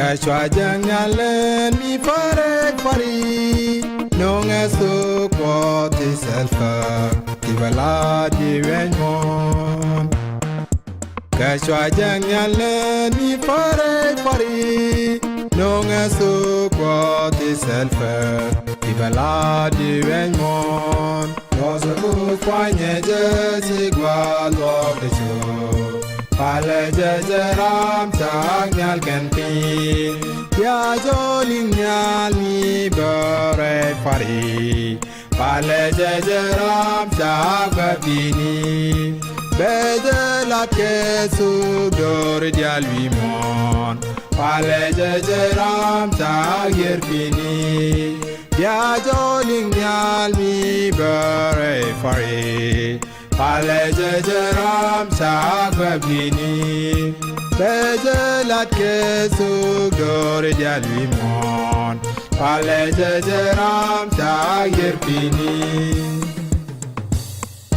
Kashwajangalen mi farek fari Nonga so kwati selfa Tibala diwenmon Kashwajangalen mi farek fari Nonga so kwati selfa Tibala diwenmon Noza kufanye jesi gwa lokdecho Pale jajaram chanyal kantin Ya joling nyal mi bere fari Pale jajaram chagabini Bedelat kesu dor dial wimon Pale jajaram chagirbini Ya joling nyal mi bere fari Pale jajaram chagabini Bedelat kesu dor dial wimon Pale jajaram chagirbini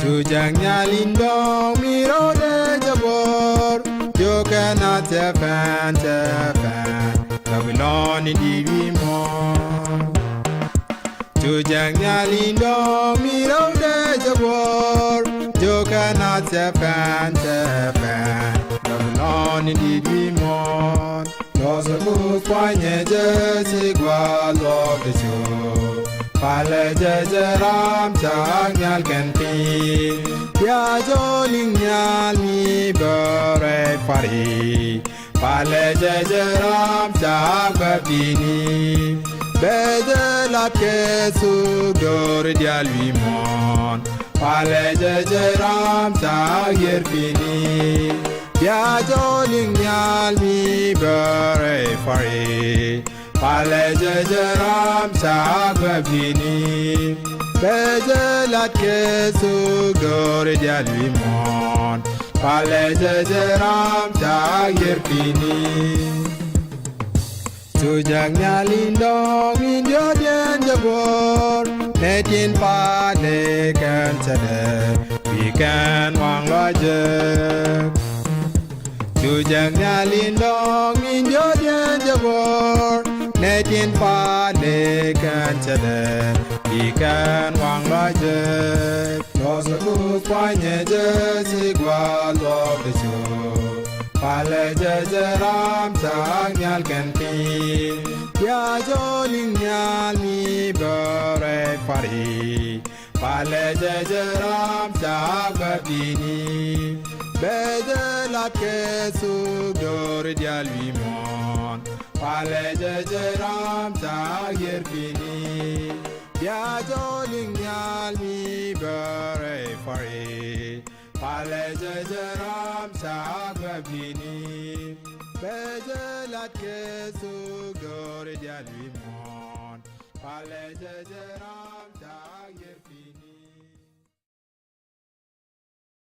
Tujang nyalindong miro de jabor Jokana tepan Babylon di wimon Tujang nyalindong miro de jabor Jokana tepan Babylon di wimon Losa kufanye jesi gwa lokdecho Pale jajaram chanyal kantin Ya joling nyal mi bere fari Pale jajaram chagabini Bedelat kesu dor dial wimon Pale jajaram chagirbini Ya joling nyal mi bere fari Pale jajaram chagabini Bedelat kesu dor dial wimon Pale jajaram chagirbini Tujang nyalindong indio dien jabor Netin pade kan chade Bikan wang lojek Tujang nyalindong indio dien jabor Netin pade kan chade Bikan wang lojek Losa kufanye jesi gwa lokdecho Pale jajaram chanyal kantin Ya joling nyal mi bere fari Pale jajaram chagabini Bedelat kesu dor dial wimon Pale jajaram chagirbini Ya joling nyal mi bere fari Pale jajaram chagabini Bedelat kesu dor dial wimon Pale jajaram chagirbini